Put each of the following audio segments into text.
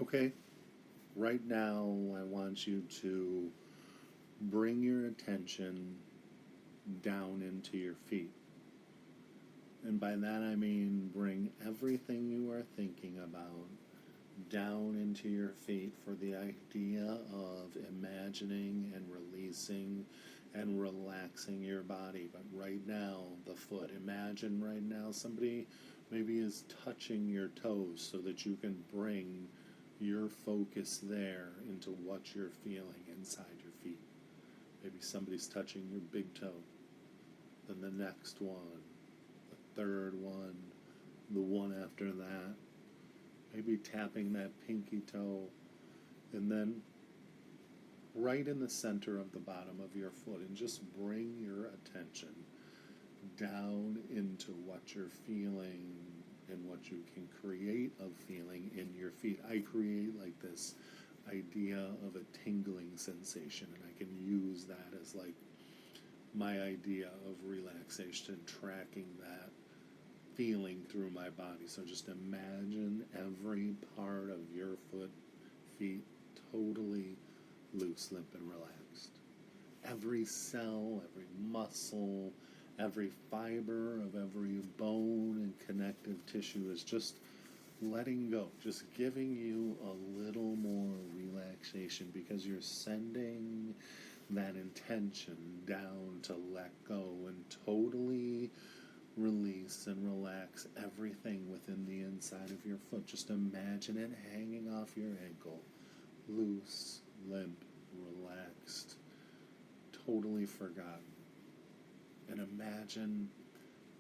Okay, right now I want you to bring your attention down into your feet. And by that I mean bring everything you are thinking about down into your feet for the idea of imagining and releasing and relaxing your body. But right now, the foot. Imagine right now somebody maybe is touching your toes so that you can bring your focus there into what you're feeling inside your feet. Maybe somebody's touching your big toe, then the next one, the third one, the one after that. Maybe tapping that pinky toe, and then right in the center of the bottom of your foot, and just bring your attention down into what you're feeling and what you can create of feeling in your feet. I create like this idea of a tingling sensation, and I can use that as like my idea of relaxation, tracking that feeling through my body. So just imagine every part of your foot, feet totally loose, limp, and relaxed. Every cell, every muscle, every fiber of every bone and connective tissue is just letting go, just giving you a little more relaxation because you're sending that intention down to let go and totally release and relax everything within the inside of your foot. Just imagine it hanging off your ankle, loose, limp, relaxed, totally forgotten. And imagine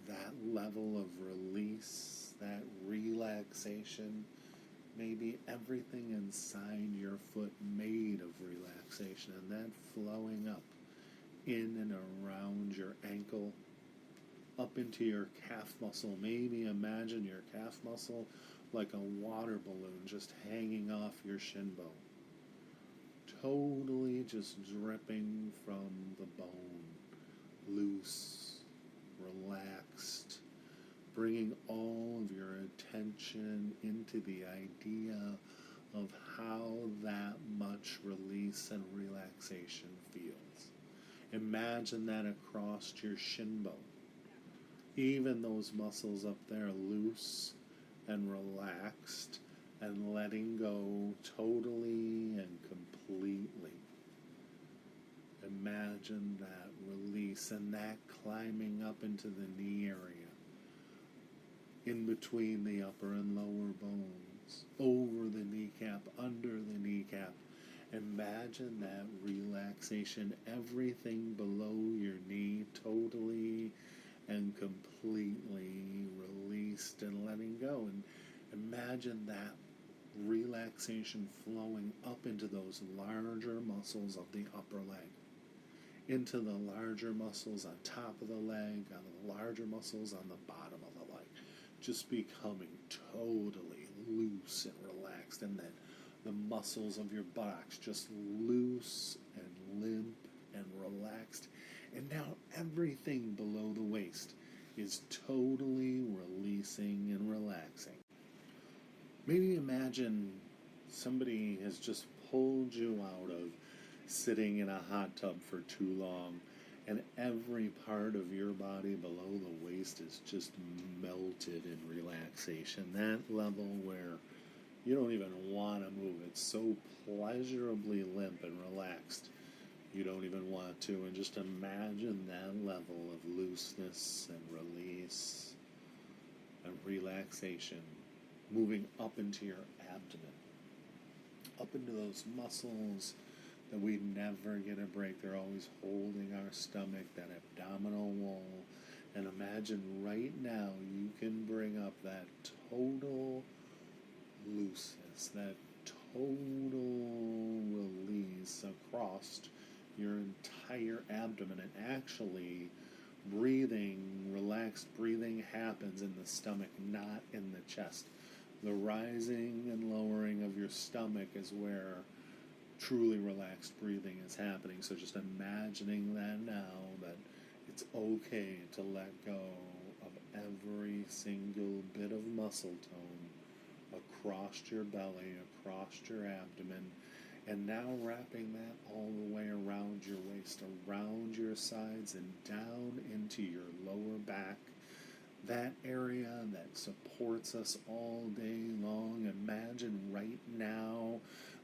that level of release, that relaxation, maybe everything inside your foot made of relaxation, and that flowing up in and around your ankle, up into your calf muscle. Maybe imagine your calf muscle like a water balloon just hanging off your shin bone. Totally just dripping from the bone, loose, relaxed, bringing all of your attention into the idea of how that much release and relaxation feels. Imagine that across your shin bone. Even those muscles up there loose and relaxed and letting go totally and completely. Imagine that release and that climbing up into the knee area, in between the upper and lower bones, over the kneecap, under the kneecap. Imagine that relaxation, everything below your knee totally and completely released and letting go. And imagine that relaxation flowing up into those larger muscles of the upper leg, into the larger muscles on top of the leg, on the larger muscles on the bottom of the leg, just becoming totally loose and relaxed. And then the muscles of your buttocks just loose and limp and relaxed. And now everything below the waist is totally releasing and relaxing. Maybe imagine somebody has just pulled you out of sitting in a hot tub for too long, and every part of your body below the waist is just melted in relaxation. That level where you don't even want to move. It's so pleasurably limp and relaxed. You don't even want to. And just imagine that level of looseness and release and relaxation moving up into your abdomen, up into those muscles that we never get a break. They're always holding our stomach, that abdominal wall. And imagine right now you can bring up that total looseness, that total release across your entire abdomen. And actually breathing, relaxed breathing happens in the stomach, not in the chest. The rising and lowering of your stomach is where truly relaxed breathing is happening. So just imagining that now, that it's okay to let go of every single bit of muscle tone across your belly, across your abdomen, and now wrapping that all the way around your waist, around your sides, and down into your lower back. That area that supports us all day long. Imagine right now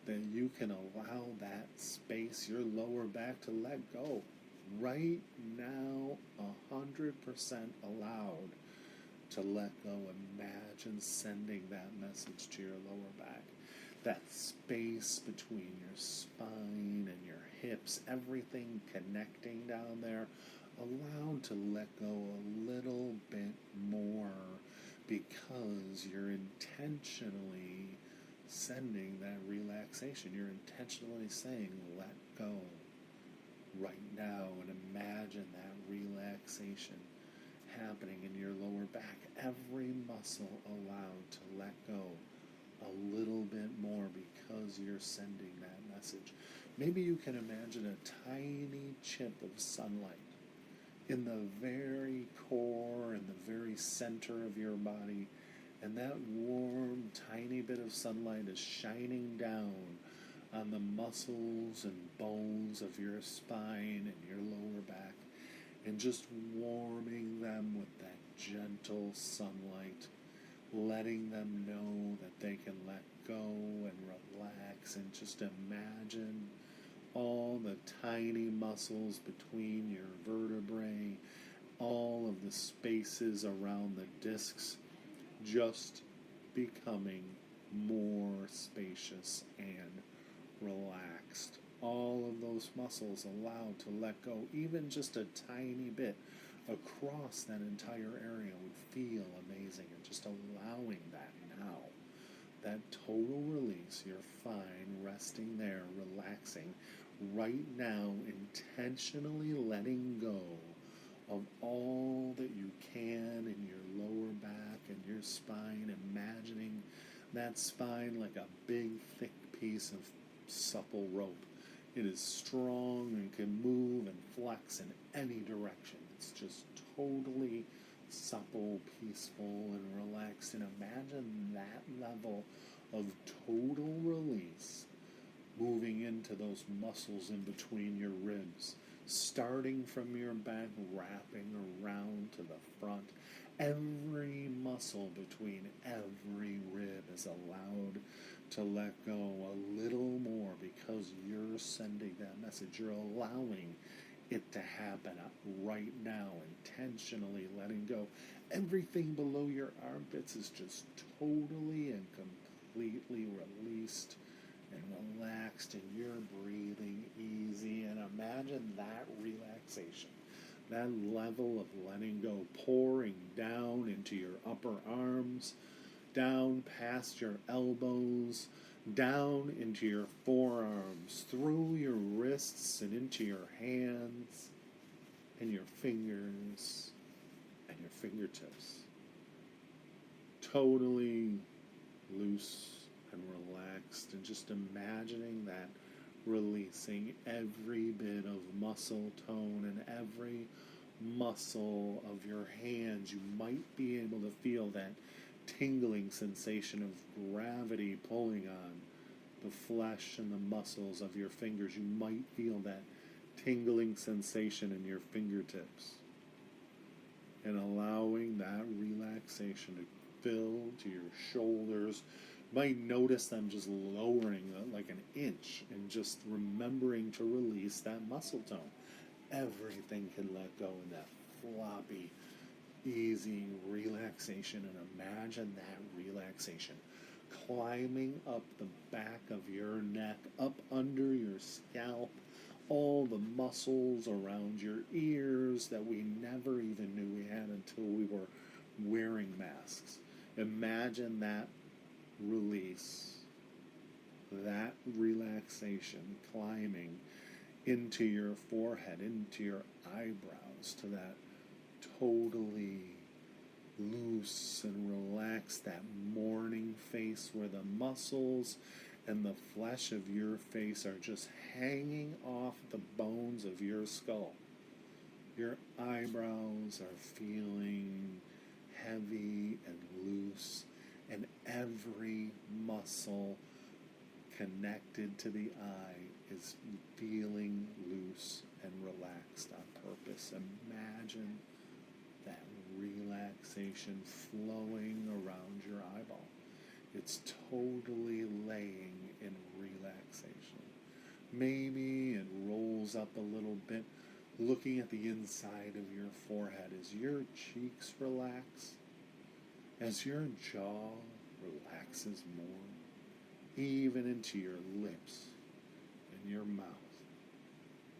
that you can allow that space, your lower back, to let go. Right now, 100% allowed to let go. Imagine sending that message to your lower back. That space between your spine and your hips, everything connecting down there, allowed to let go a little bit more because you're intentionally sending that relaxation. You're intentionally saying, let go right now, and imagine that relaxation happening in your lower back. Every muscle allowed to let go a little bit more because you're sending that message. Maybe you can imagine a tiny chip of sunlight in the very core, in the very center of your body, and that warm, tiny bit of sunlight is shining down on the muscles and bones of your spine and your lower back, and just warming them with that gentle sunlight, letting them know that they can let go and relax, and just imagine all the tiny muscles between your vertebrae, all of the spaces around the discs, just becoming more spacious and relaxed. All of those muscles allowed to let go, even just a tiny bit across that entire area, would feel amazing. And just allowing that now, that total release, you're fine, resting there, relaxing. Right now, intentionally letting go of all that you can in your lower back and your spine, imagining that spine like a big, thick piece of supple rope. It is strong and can move and flex in any direction. It's just totally supple, peaceful, and relaxed. And imagine that level of total release moving into those muscles in between your ribs, starting from your back, wrapping around to the front. Every muscle between every rib is allowed to let go a little more because you're sending that message. You're allowing it to happen right now, intentionally letting go. Everything below your armpits is just totally and completely released and relaxed, and you're breathing easy. And imagine that relaxation, that level of letting go, pouring down into your upper arms, down past your elbows, down into your forearms, through your wrists and into your hands and your fingers and your fingertips. Totally loose and relaxed, and just imagining that releasing every bit of muscle tone and every muscle of your hands. You might be able to feel that tingling sensation of gravity pulling on the flesh and the muscles of your fingers. You might feel that tingling sensation in your fingertips, and allowing that relaxation to fill to your shoulders. You might notice them just lowering like an inch, and just remembering to release that muscle tone. Everything can let go in that floppy, easy relaxation. And imagine that relaxation climbing up the back of your neck, up under your scalp, all the muscles around your ears that we never even knew we had until we were wearing masks. Imagine that release, that relaxation climbing into your forehead, into your eyebrows, to that totally loose and relaxed, that morning face where the muscles and the flesh of your face are just hanging off the bones of your skull. Your eyebrows are feeling heavy and loose, and every muscle connected to the eye is feeling loose and relaxed on purpose. Imagine that relaxation flowing around your eyeball. It's totally laying in relaxation. Maybe it rolls up a little bit, looking at the inside of your forehead as your cheeks relax, as your jaw relaxes more, even into your lips and your mouth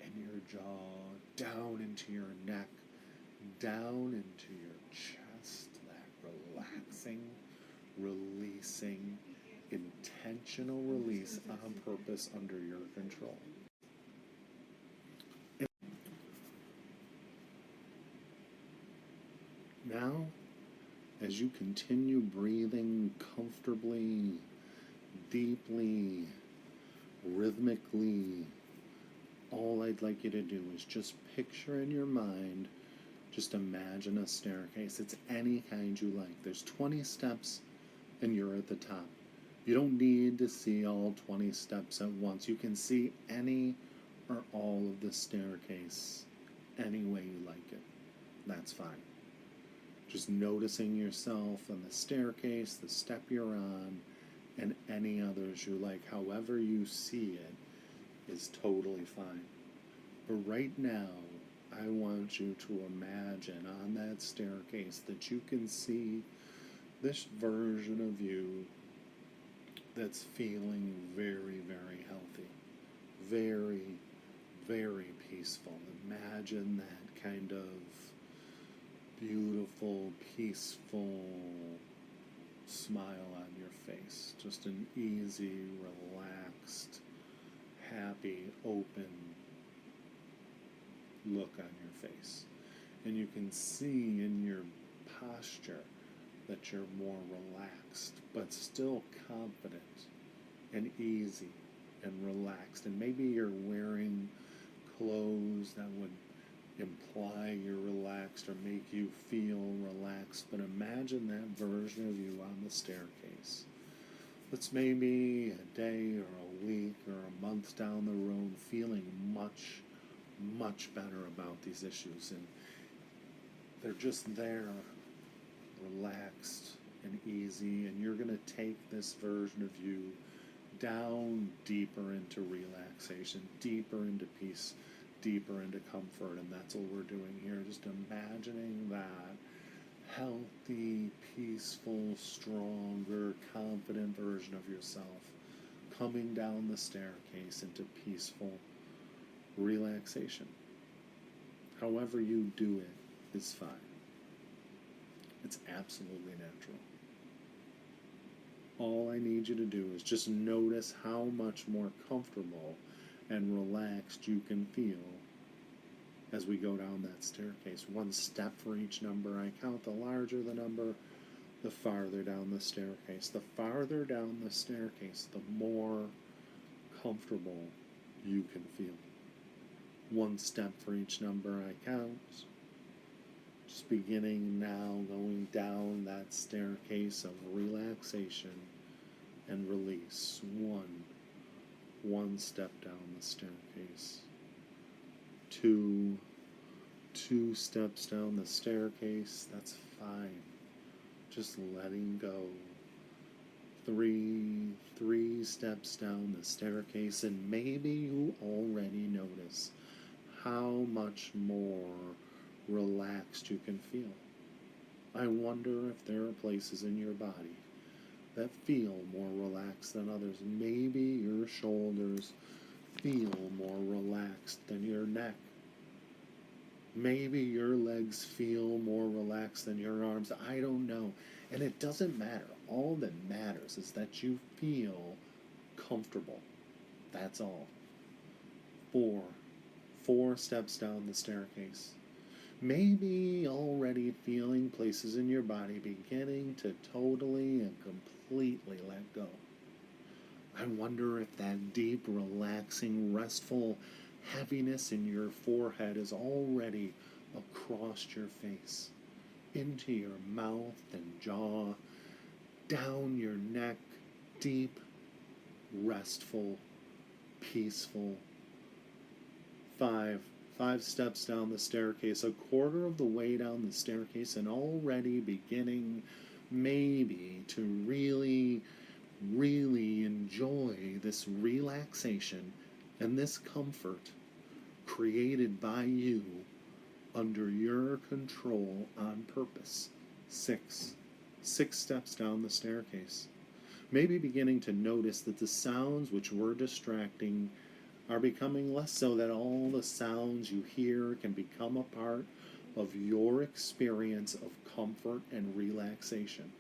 and your jaw, down into your neck, down into your chest, that relaxing, releasing, intentional release on purpose under your control. Now, as you continue breathing comfortably, deeply, rhythmically, all I'd like you to do is just picture in your mind, just imagine a staircase. It's any kind you like. There's 20 steps and you're at the top. You don't need to see all 20 steps at once. You can see any or all of the staircase any way you like it. That's fine. Just noticing yourself on the staircase, the step you're on, and any others you like. However you see it is totally fine. But right now, I want you to imagine on that staircase that you can see this version of you that's feeling very, very healthy, very, very peaceful. Imagine that kind of beautiful, peaceful smile on your face. Just an easy, relaxed, happy, open look on your face. And you can see in your posture that you're more relaxed, but still confident and easy and relaxed. And maybe you're wearing clothes that would imply you're relaxed or make you feel relaxed, but imagine that version of you on the staircase. It's maybe a day or a week or a month down the road, feeling much, much better about these issues, and they're just there, relaxed and easy, and you're going to take this version of you down deeper into relaxation, deeper into peace, deeper into comfort. And that's what we're doing here, just imagining that healthy, peaceful, stronger, confident version of yourself coming down the staircase into peaceful relaxation. However you do it is fine. It's absolutely natural. All I need you to do is just notice how much more comfortable and relaxed you can feel as we go down that staircase. One step for each number I count. The larger the number, the farther down the staircase. The farther down the staircase, the more comfortable you can feel. One step for each number I count. Just beginning now, going down that staircase of relaxation and release. One step down the staircase. Two steps down the staircase. That's fine. Just letting go. Three steps down the staircase, and maybe you already notice how much more relaxed you can feel. I wonder if there are places in your body that feel more relaxed than others. Maybe your shoulders feel more relaxed than your neck. Maybe your legs feel more relaxed than your arms. I don't know. And it doesn't matter. All that matters is that you feel comfortable. That's all. Four steps down the staircase. Maybe already feeling places in your body beginning to totally and completely let go. I wonder if that deep, relaxing, restful heaviness in your forehead is already across your face, into your mouth and jaw, down your neck, deep, restful, peaceful. 5 steps down the staircase, a quarter of the way down the staircase, and already beginning maybe to really, really enjoy this relaxation and this comfort created by you under your control on purpose. 6 steps down the staircase. Maybe beginning to notice that the sounds which were distracting are becoming less so, that all the sounds you hear can become a part of your experience of comfort and relaxation.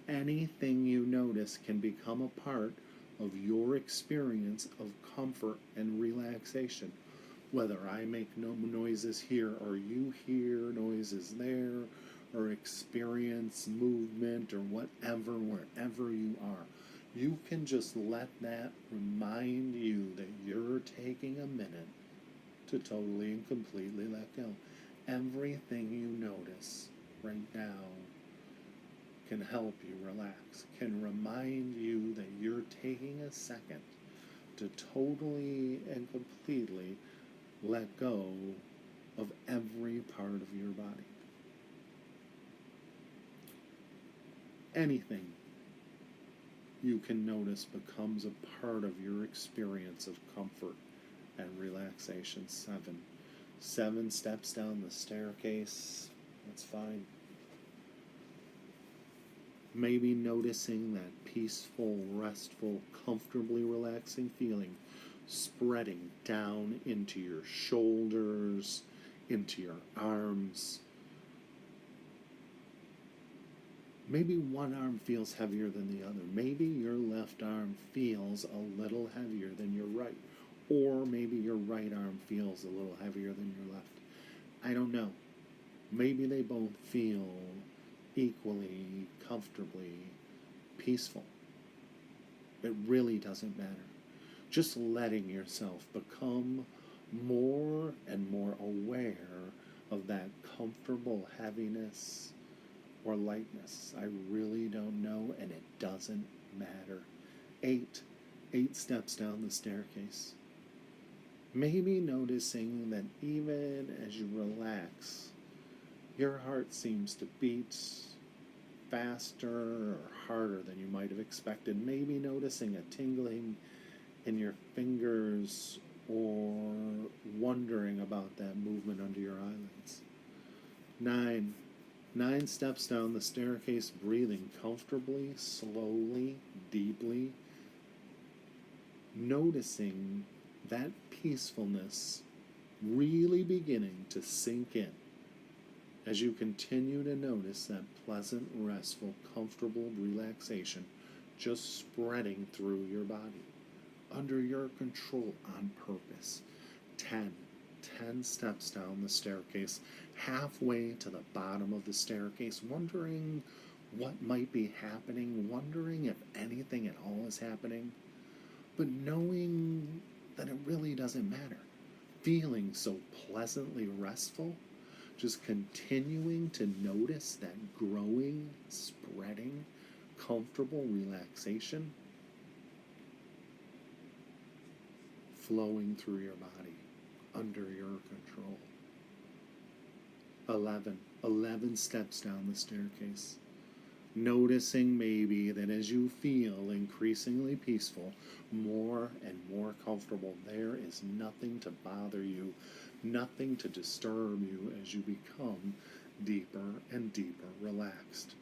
Anything you notice can become a part of your experience of comfort and relaxation. Whether I make no noises here or you hear noises there, or experience movement or whatever, wherever you are, you can just let that remind you that you're taking a minute to totally and completely let go. Everything you notice right now can help you relax, can remind you that you're taking a second to totally and completely let go of every part of your body. Anything you can notice becomes a part of your experience of comfort and relaxation. 7 steps down the staircase. That's fine. Maybe noticing that peaceful, restful, comfortably relaxing feeling spreading down into your shoulders, into your arms. Maybe one arm feels heavier than the other. Maybe your left arm feels a little heavier than your right. Or maybe your right arm feels a little heavier than your left. I don't know. Maybe they both feel equally, comfortably peaceful. It really doesn't matter. Just letting yourself become more and more aware of that comfortable heaviness or lightness. I really don't know, and it doesn't matter. 8 steps down the staircase. Maybe noticing that even as you relax, your heart seems to beat faster or harder than you might have expected. Maybe noticing a tingling in your fingers, or wondering about that movement under your eyelids. 9 steps down the staircase, breathing comfortably, slowly, deeply, noticing that peacefulness really beginning to sink in as you continue to notice that pleasant, restful, comfortable relaxation just spreading through your body, under your control on purpose. 10 steps down the staircase, halfway to the bottom of the staircase, wondering what might be happening, wondering if anything at all is happening, but knowing that it really doesn't matter. Feeling so pleasantly restful, just continuing to notice that growing, spreading, comfortable relaxation flowing through your body, under your control. 11 steps down the staircase. Noticing maybe that as you feel increasingly peaceful, more and more comfortable, there is nothing to bother you, nothing to disturb you as you become deeper and deeper relaxed.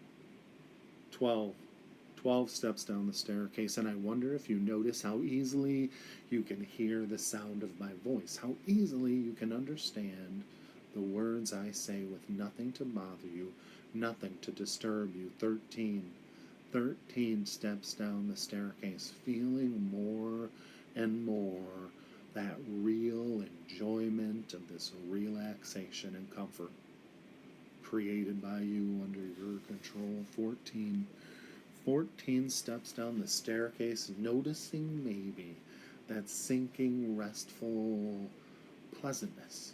12 steps down the staircase, and I wonder if you notice how easily you can hear the sound of my voice, how easily you can understand the words I say with nothing to bother you, nothing to disturb you. 13 steps down the staircase, feeling more and more that real enjoyment of this relaxation and comfort created by you under your control. 14 steps down the staircase, noticing maybe that sinking, restful pleasantness.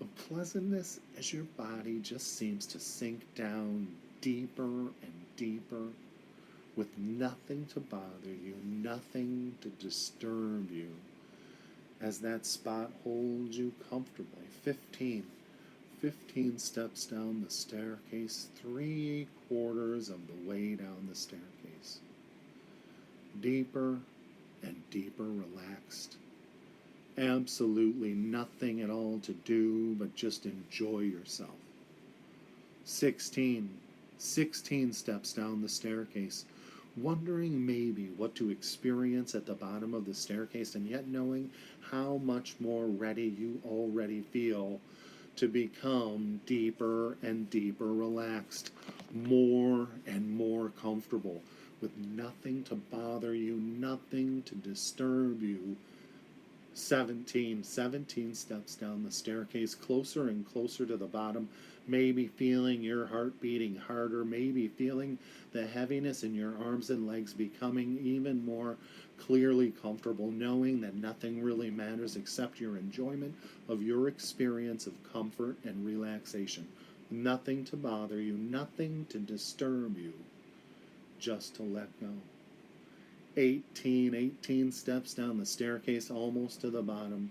A pleasantness as your body just seems to sink down deeper and deeper, with nothing to bother you, nothing to disturb you, as that spot holds you comfortably. 15 steps down the staircase, 3/4 of the way down the staircase. Deeper and deeper relaxed. Absolutely nothing at all to do but just enjoy yourself. 16 steps down the staircase, wondering maybe what to experience at the bottom of the staircase, and yet knowing how much more ready you already feel to become deeper and deeper relaxed, more and more comfortable, with nothing to bother you, nothing to disturb you. 17 steps down the staircase, closer and closer to the bottom, maybe feeling your heart beating harder, maybe feeling the heaviness in your arms and legs becoming even more clearly comfortable, knowing that nothing really matters except your enjoyment of your experience of comfort and relaxation. Nothing to bother you, nothing to disturb you, just to let go. 18 steps down the staircase, almost to the bottom,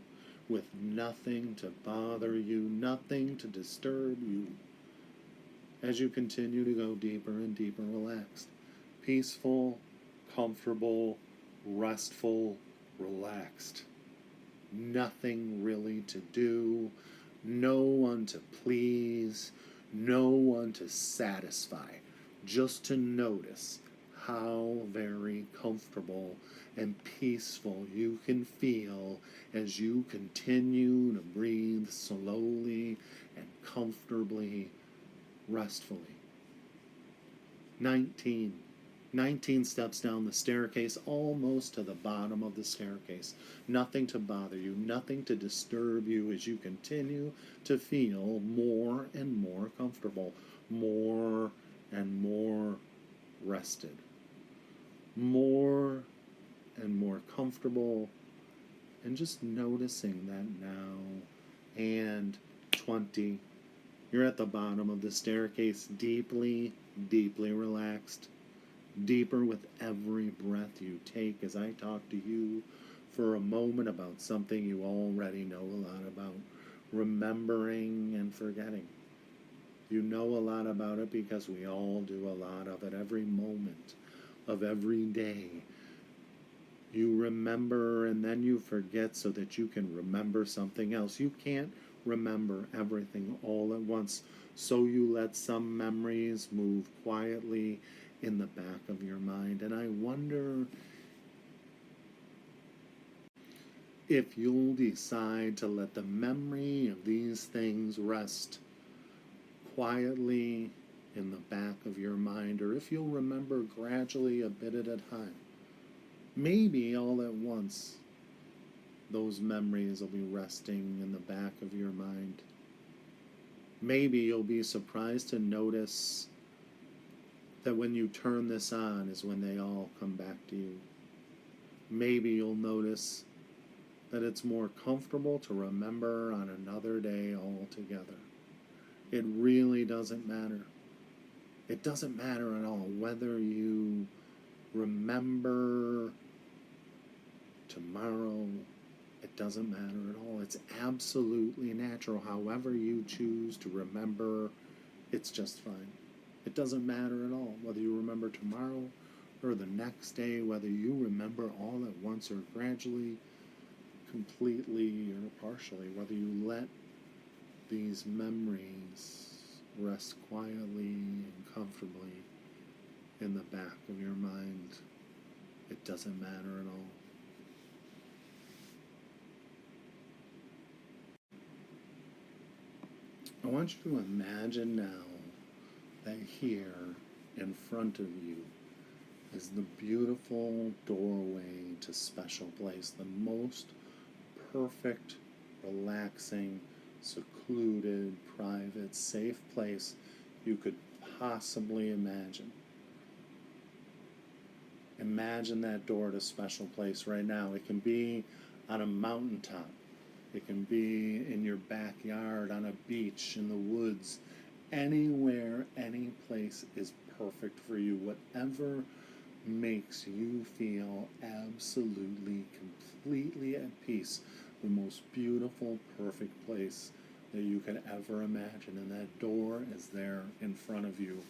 with nothing to bother you, nothing to disturb you, as you continue to go deeper and deeper relaxed. Peaceful, comfortable, restful, relaxed. Nothing really to do, no one to please, no one to satisfy, just to notice how very comfortable and peaceful you can feel as you continue to breathe slowly and comfortably, restfully. 19 steps down the staircase, almost to the bottom of the staircase. Nothing to bother you, nothing to disturb you as you continue to feel more and more comfortable, more and more rested, more and more comfortable, and just noticing that now. And 20, you're at the bottom of the staircase, deeply, deeply relaxed, deeper with every breath you take, as I talk to you for a moment about something you already know a lot about, remembering and forgetting. You know a lot about it because we all do a lot of it every moment of every day. You remember and then you forget so that you can remember something else. You can't remember everything all at once, so you let some memories move quietly in the back of your mind. And I wonder if you'll decide to let the memory of these things rest quietly in the back of your mind, or if you'll remember gradually, a bit at a time. Maybe all at once, those memories will be resting in the back of your mind. Maybe you'll be surprised to notice that when you turn this on is when they all come back to you. Maybe you'll notice that it's more comfortable to remember on another day altogether. It really doesn't matter. It doesn't matter at all whether you remember tomorrow. It doesn't matter at all. It's absolutely natural. However you choose to remember, it's just fine. It doesn't matter at all whether you remember tomorrow or the next day, whether you remember all at once or gradually, completely or partially, whether you let these memories rest quietly and comfortably in the back of your mind. It doesn't matter at all. I want you to imagine now that here in front of you is the beautiful doorway to Special Place, the most perfect, relaxing, secluded, private, safe place you could possibly imagine. Imagine that door to Special Place right now. It can be on a mountaintop. It can be in your backyard, on a beach, in the woods. Anywhere, any place is perfect for you. Whatever makes you feel absolutely, completely at peace. The most beautiful, perfect place that you could ever imagine. And that door is there in front of you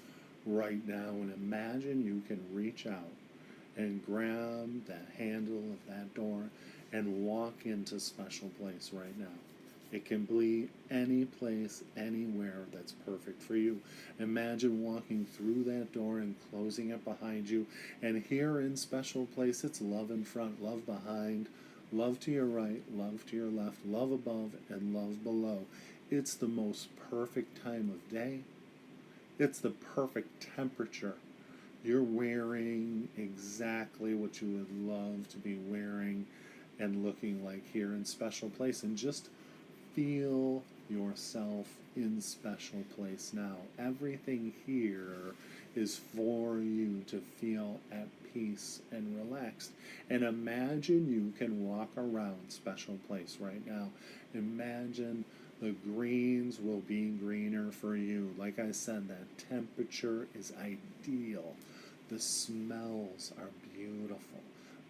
right now. And imagine you can reach out and grab that handle of that door and walk into special place right now. It can be any place, anywhere that's perfect for you. Imagine walking through that door and closing it behind you. And here in special place, it's love in front, love behind, love to your right, love to your left, love above, and love below. It's the most perfect time of day. It's the perfect temperature. You're wearing exactly what you would love to be wearing and looking like here in special place. And just feel yourself in special place now. Everything here is for you to feel at peace and relaxed. And imagine you can walk around special place right now. Imagine the greens will be greener for you. Like I said, that temperature is ideal. The smells are beautiful.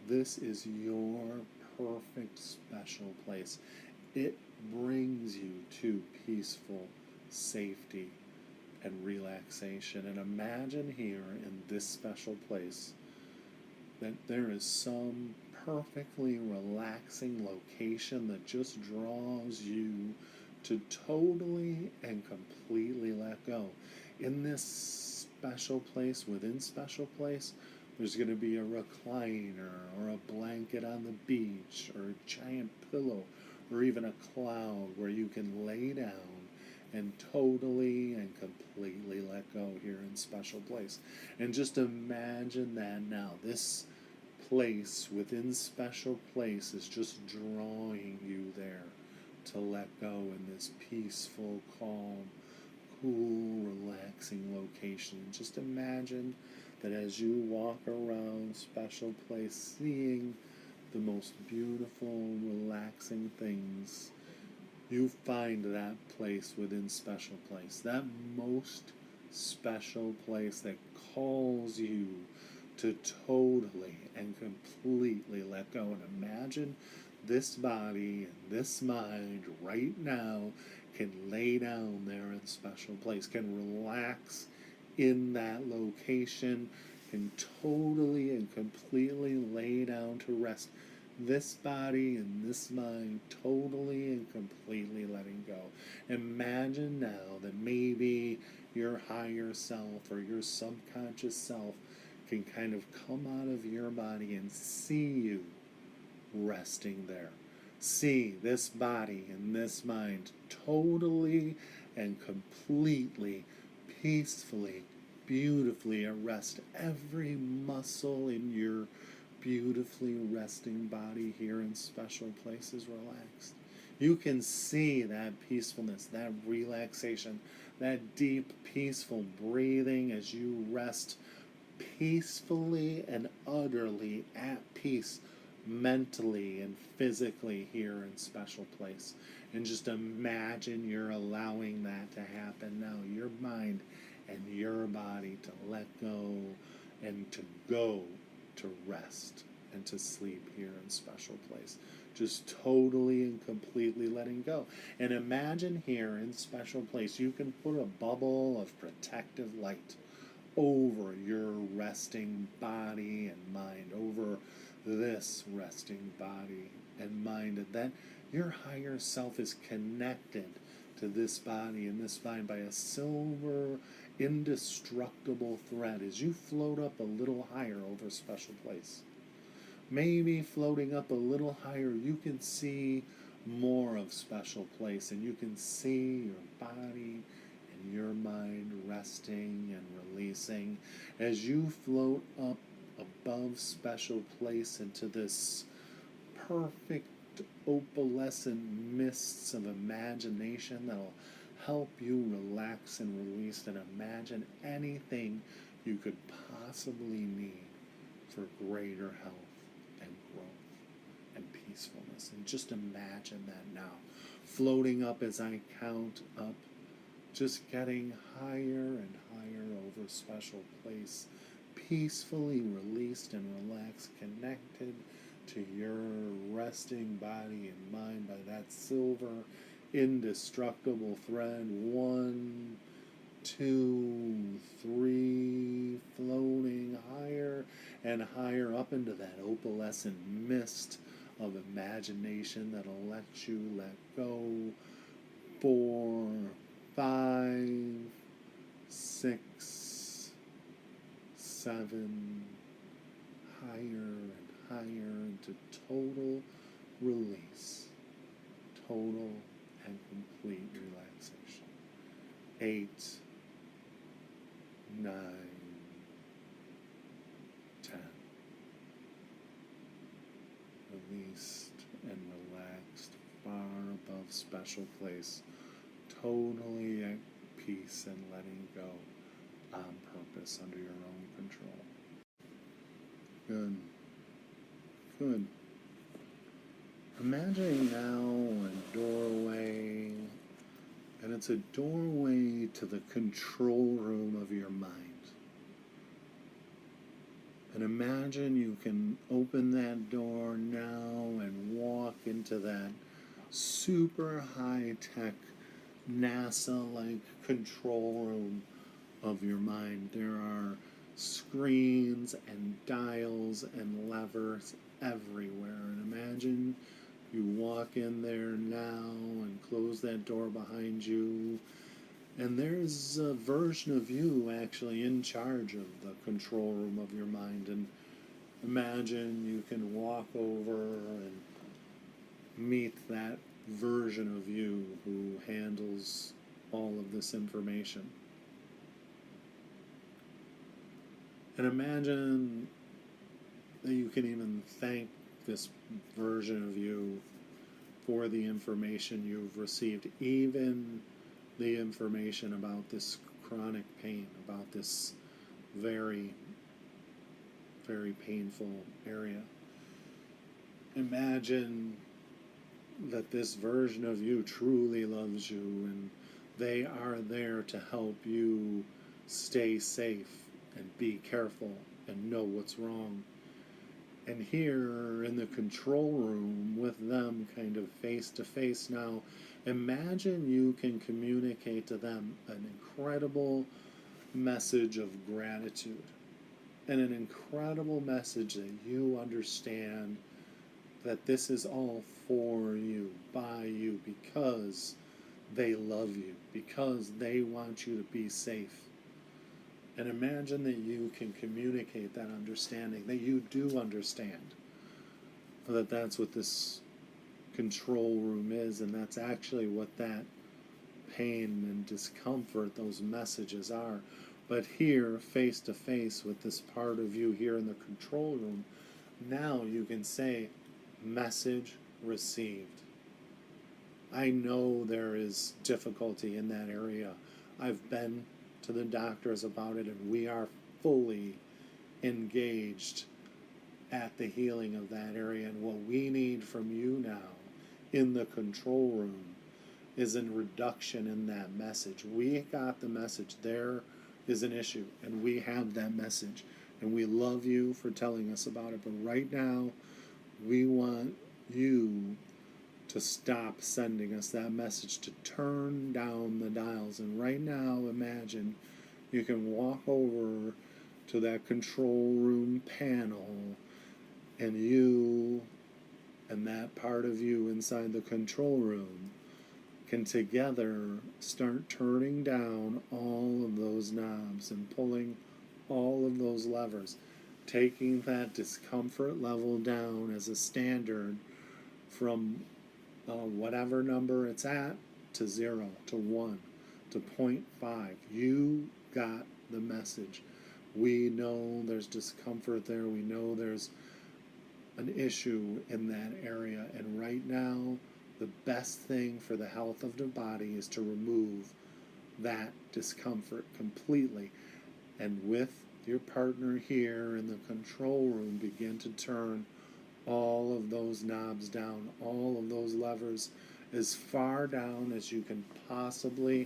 This is your perfect special place. It brings you to peaceful safety and relaxation. And imagine here in this special place that there is some perfectly relaxing location that just draws you to totally and completely let go. In this special place, within special place, there's going to be a recliner or a blanket on the beach or a giant pillow or even a cloud where you can lay down and totally and completely let go here in special place. And just imagine that now. This place within special place is just drawing you there to let go in this peaceful, calm, cool, relaxing location. Just imagine that as you walk around special place, seeing the most beautiful, relaxing things, you find that place within special place, that most special place that calls you to totally and completely let go. And imagine this body and this mind right now can lay down there in special place, can relax in that location, can totally and completely lay down to rest. This body and this mind totally and completely letting go. Imagine now that maybe your higher self or your subconscious self can kind of come out of your body and see you resting there. See this body and this mind totally and completely, peacefully, beautifully at rest. Every muscle in your beautifully resting body here in special places relaxed. You can see that peacefulness, that relaxation, that deep, peaceful breathing as you rest peacefully and utterly at peace mentally and physically here in special place. And just imagine you're allowing that to happen now. Your mind and your body to let go and to go to rest and to sleep here in special place. Just totally and completely letting go. And imagine here in special place, you can put a bubble of protective light over your resting body and mind, over this resting body and mind, and that your higher self is connected to this body and this mind by a silver, indestructible thread as you float up a little higher over special place. Maybe floating up a little higher, you can see more of special place, and you can see your body and your mind resting and releasing as you float up above special place into this perfect opalescent mists of imagination that'll help you relax and release and imagine anything you could possibly need for greater health and growth and peacefulness. And just imagine that now, floating up as I count up, just getting higher and higher over special place peacefully released and relaxed, connected to your resting body and mind by that silver, indestructible thread. 1, 2, 3, floating higher and higher up into that opalescent mist of imagination that'll let you let go. 4, 5, 6, 7, higher and higher into total release, total and complete relaxation. 8, 9, 10. Released and relaxed, far above special place, totally at peace and letting go on purpose under your own control. Good. Good. Imagining now a doorway, and it's a doorway to the control room of your mind. And imagine you can open that door now and walk into that super high-tech NASA-like control room of your mind. There are screens and dials and levers everywhere. And imagine you walk in there now and close that door behind you. And there's a version of you actually in charge of the control room of your mind. And imagine you can walk over and meet that version of you who handles all of this information. And imagine that you can even thank this version of you for the information you've received, even the information about this chronic pain, about this very, very painful area. Imagine that this version of you truly loves you and they are there to help you stay safe and be careful and know what's wrong. And here in the control room with them kind of face to face now, imagine you can communicate to them an incredible message of gratitude and an incredible message that you understand that this is all for you, by you, because they love you, because they want you to be safe. And imagine that you can communicate that understanding, that you do understand, that that's what this control room is, and that's actually what that pain and discomfort, those messages are. But here, face to face with this part of you here in the control room, now you can say, message received. I know there is difficulty in that area. I've been to the doctors about it, and we are fully engaged at the healing of that area. And what we need from you now in the control room is a reduction in that message. We got the message. There is an issue, and we have that message. And we love you for telling us about it. But right now, we want you to stop sending us that message, to turn down the dials. And right now, imagine you can walk over to that control room panel, and you and that part of you inside the control room can together start turning down all of those knobs and pulling all of those levers, taking that discomfort level down as a standard from whatever number it's at to 0, to 1, to 0.5. You got the message. We know there's discomfort there. We know there's an issue in that area. And right now, the best thing for the health of the body is to remove that discomfort completely. And with your partner here in the control room, begin to turn all of those knobs down, all of those levers as far down as you can possibly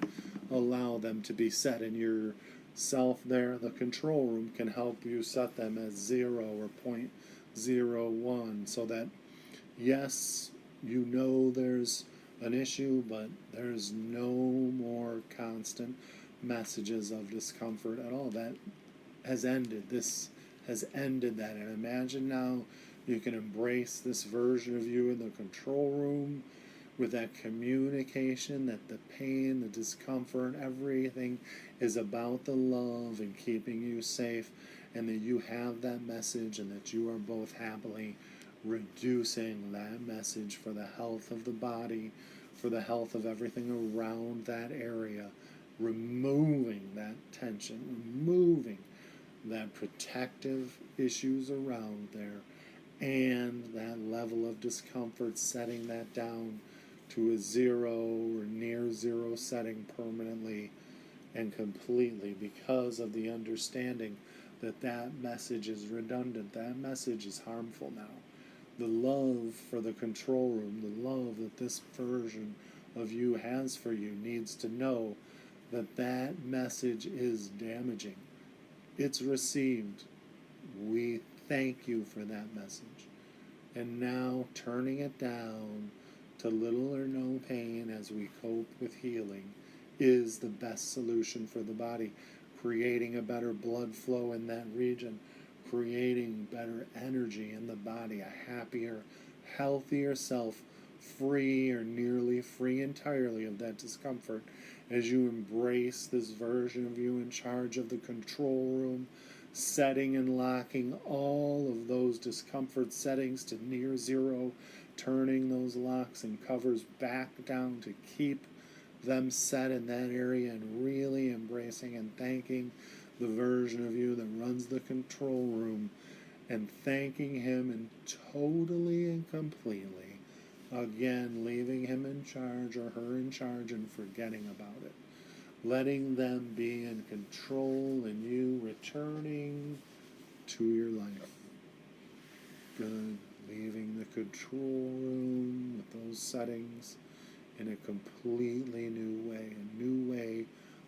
allow them to be set. And you're self there, the control room can help you set them as 0 or 0.01 so that, yes, you know there's an issue, but there's no more constant messages of discomfort at all. That has ended. This has ended that. And imagine now you can embrace this version of you in the control room with that communication, that the pain, the discomfort, everything is about the love and keeping you safe, and that you have that message, and that you are both happily reducing that message for the health of the body, for the health of everything around that area, removing that tension, removing that protective issues around there, and that level of discomfort, setting that down to a 0 or near 0 setting permanently and completely, because of the understanding that that message is redundant, that message is harmful now. The love for the control room, the love that this version of you has for you, needs to know that that message is damaging. It's received. We thank you for that message. And now turning it down to little or no pain as we cope with healing is the best solution for the body, creating a better blood flow in that region, creating better energy in the body, a happier, healthier self, free or nearly free entirely of that discomfort as you embrace this version of you in charge of the control room, setting and locking all of those discomfort settings to near 0, turning those locks and covers back down to keep them set in that area, and really embracing and thanking the version of you that runs the control room, and thanking him and totally and completely, again, leaving him in charge or her in charge and forgetting about it. Letting them be in control and you returning to your life. Good. Leaving the control room with those settings in a completely new way. A new way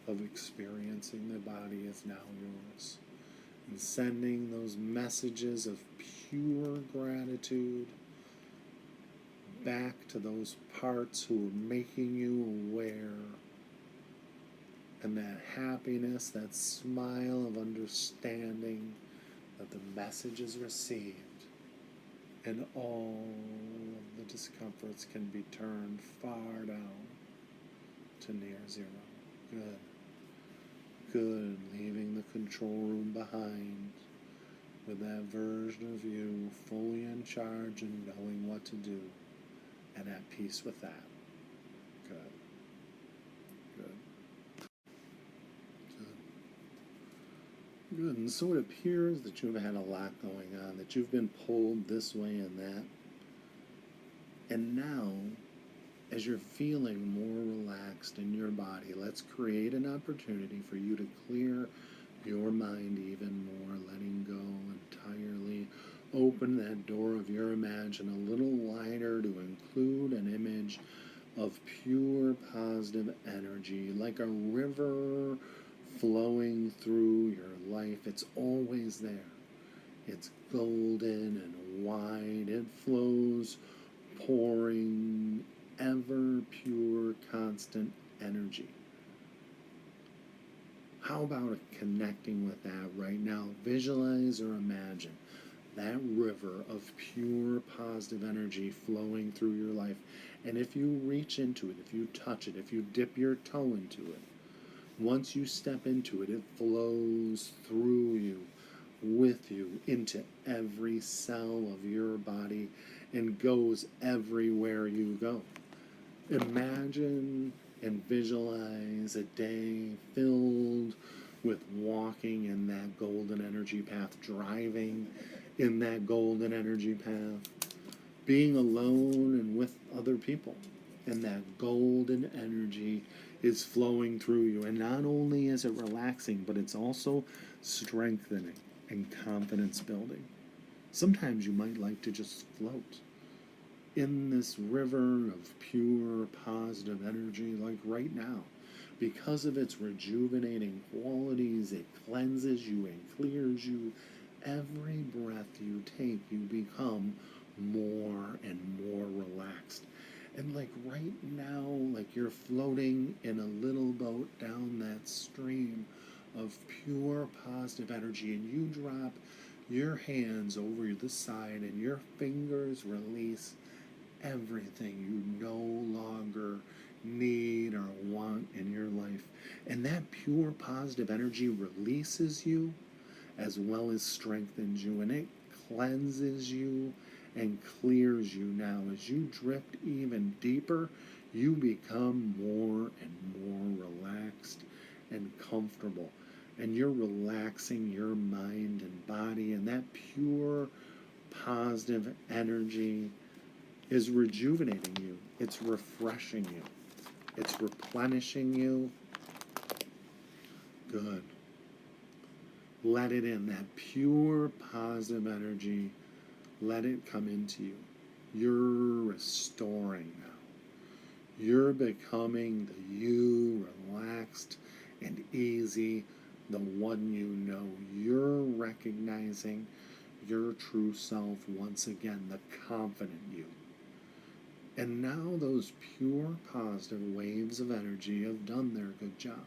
of experiencing the body is now yours. And sending those messages of pure gratitude back to those parts who are making you aware. And that happiness, that smile of understanding that the message is received, and all of the discomforts can be turned far down to near 0. Good. Good. Leaving the control room behind with that version of you fully in charge and knowing what to do, and at peace with that. Good. Good. Good. And so it appears that you've had a lot going on, that you've been pulled this way and that. And now, as you're feeling more relaxed in your body, let's create an opportunity for you to clear your mind even more, letting go entirely. Open that door of your imagination a little wider to include an image of pure positive energy, like a river flowing through your life. It's always there. It's golden and wide. It flows, pouring ever pure, constant energy. How about connecting with that right now? Visualize or imagine that river of pure, positive energy flowing through your life. And if you reach into it, if you touch it, if you dip your toe into it, once you step into it, it flows through you, with you, into every cell of your body, and goes everywhere you go. Imagine and visualize a day filled with walking in that golden energy path, driving in that golden energy path, being alone and with other people, and that golden energy is flowing through you. And not only is it relaxing, but it's also strengthening and confidence building. Sometimes you might like to just float in this river of pure positive energy, like right now. Because of its rejuvenating qualities, it cleanses you and clears you. Every breath you take, you become more and more relaxed. And like right now, like you're floating in a little boat down that stream of pure positive energy, and you drop your hands over the side, and your fingers release everything you no longer need or want in your life. And that pure positive energy releases you as well as strengthens you, and it cleanses you and clears you. Now, as you drift even deeper, you become more and more relaxed and comfortable. And you're relaxing your mind and body, and that pure positive energy is rejuvenating you. It's refreshing you. It's replenishing you. Good. Let it in, that pure positive energy. Let it come into you. You're restoring now. You're becoming the you, relaxed and easy, the one you know. You're recognizing your true self once again, the confident you. And now those pure positive waves of energy have done their good job.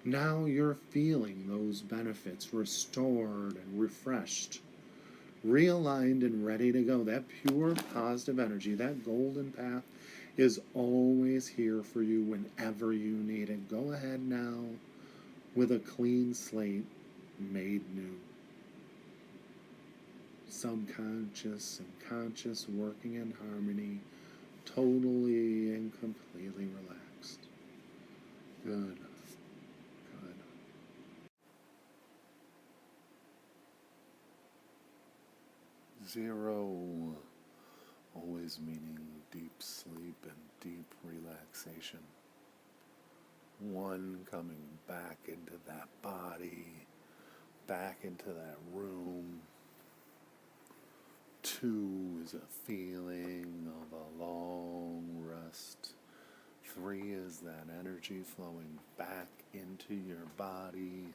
Now you're feeling those benefits restored and refreshed, realigned and ready to go. That pure positive energy, that golden path is always here for you whenever you need it. Go ahead now with a clean slate made new. Subconscious and conscious working in harmony, totally and completely relaxed. Good. Good. Zero, always meaning deep sleep and deep relaxation. One, coming back into that body, back into that room. Two is a feeling of a long rest. Three is that energy flowing back into your body.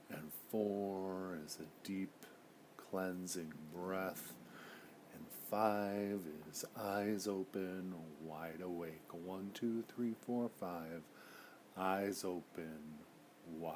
And four is a deep cleansing breath. And five is eyes open, wide awake. 1, 2, 3, 4, 5. Eyes open, wide